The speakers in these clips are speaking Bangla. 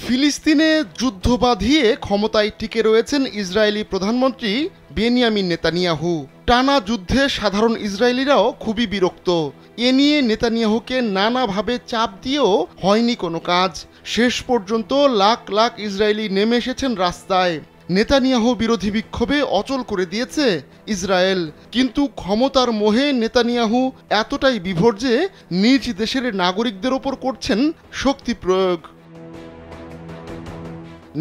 ফিলিস্তিনে যুদ্ধ বাঁধিয়ে ক্ষমতায় টিকে রয়েছেন ইসরায়েলি প্রধানমন্ত্রী বেনিয়ামিন নেতানিয়াহু। টানা যুদ্ধে সাধারণ ইসরায়েলিরাও খুবই বিরক্ত। এ নিয়ে নেতানিয়াহুকে নানাভাবে চাপ দিয়েও হয়নি কোনো কাজ। শেষ পর্যন্ত লাখ লাখ ইসরায়েলি নেমে এসেছেন রাস্তায়। নেতানিয়াহু বিরোধী বিক্ষোভে অচল করে দিয়েছে ইসরায়েল। কিন্তু ক্ষমতার মোহে নেতানিয়াহু এতটাই বিভোর যে নিজ দেশের নাগরিকদের ওপর করছেন শক্তি প্রয়োগ।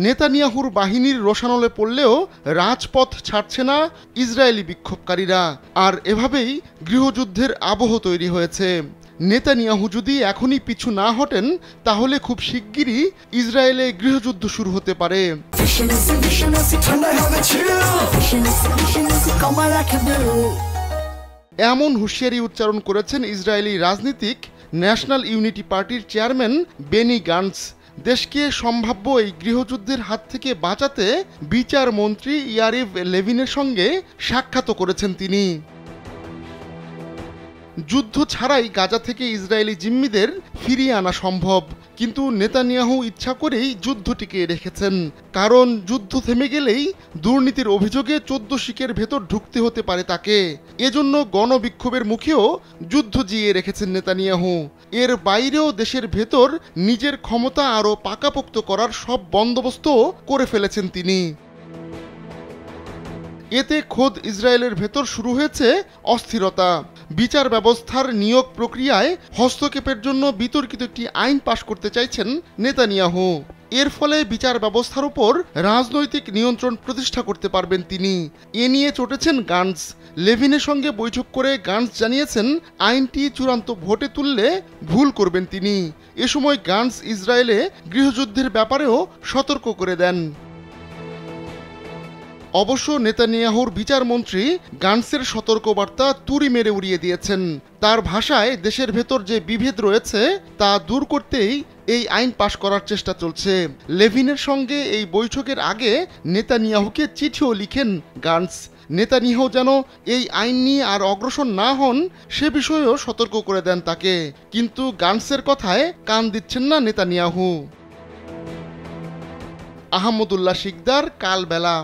নেতানিয়াহুর বাহিনীর রোষানলে পড়লেও রাজপথ ছাড়ছে না ইসরায়েলি বিক্ষোভকারীরা, আর এভাবেই গৃহযুদ্ধের আবহ তৈরি হয়েছে। নেতানিয়াহু যদি এখনই পিছু না হটেন তাহলে খুব শিগগিরই ইসরায়েলে গৃহযুদ্ধ শুরু হতে পারে। এমন হুঁশিয়ারি উচ্চারণ করেছেন ইসরায়েলি রাজনীতিক ন্যাশনাল ইউনিটি পার্টির চেয়ারম্যান বেনি গান্টস। দেশকে সম্ভাব্য এই গৃহযুদ্ধের হাত থেকে বাঁচাতে বিচারমন্ত্রী ইয়ারিভ লেভিনের সঙ্গে সাক্ষাৎ করেছেন তিনি। যুদ্ধ ছাড়াই গাজা থেকে ইসরায়েলি জিম্মিদের ফিরিয়ে আনা সম্ভব, কিন্তু নেতানিয়াহু ইচ্ছা করেই যুদ্ধ টিকিয়ে রেখেছেন। কারণ যুদ্ধ থেমে গেলেই দুর্নীতির অভিযোগে 14 শিকের ভেতর ঢুকতে হতে পারে তাকে। এজন্য গণবিক্ষোভের মুখেও যুদ্ধ জিয়ে রেখেছেন নেতানিয়াহু। এর বাইরেও দেশের ভেতর নিজের ক্ষমতা আরও পাকাপোক্ত করার সব বন্দোবস্ত করে ফেলেছেন তিনি। এতে খোদ ইসরায়েলের ভেতর শুরু হয়েছে অস্থিরতা। বিচার ব্যবস্থার নিয়োগ প্রক্রিয়ায় হস্তক্ষেপের জন্য বিতর্কিত একটি আইন পাশ করতে চাইছেন নেতানিয়াহু। এর ফলে বিচার ব্যবস্থার উপর রাজনৈতিক নিয়ন্ত্রণ প্রতিষ্ঠা করতে পারবেন তিনি। এ নিয়ে চটেছেন গান্টস। লেভিনের সঙ্গে বৈঠক করে গান্টস জানিয়েছেন আইনটি চূড়ান্ত ভোটে তুললে ভুল করবেন তিনি। এ সময় গান্টস ইসরায়েলে গৃহযুদ্ধের ব্যাপারেও সতর্ক করে দেন। অবশ্য নেতানিয়াহুর বিচারমন্ত্রী গান্টসের সতর্কবার্তা তুড়ি মেরে উড়িয়ে দিয়েছেন। তার ভাষায় দেশের ভেতর যে বিভেদ রয়েছে তা দূর করতেই এই আইন পাশ করার চেষ্টা চলছে। লেভিনের সঙ্গে এই বৈঠকের আগে নেতানিয়াহুকে চিঠিও লিখেন গান্টস। নেতানিয়াহু যেন এই আইন নিয়ে আর অগ্রসর না হন সে বিষয়েও সতর্ক করে দেন তাকে। কিন্তু গান্টসের কথায় কান দিচ্ছেন না নেতানিয়াহু। আহমদুল্লাহ শিকদার, কালবেলা।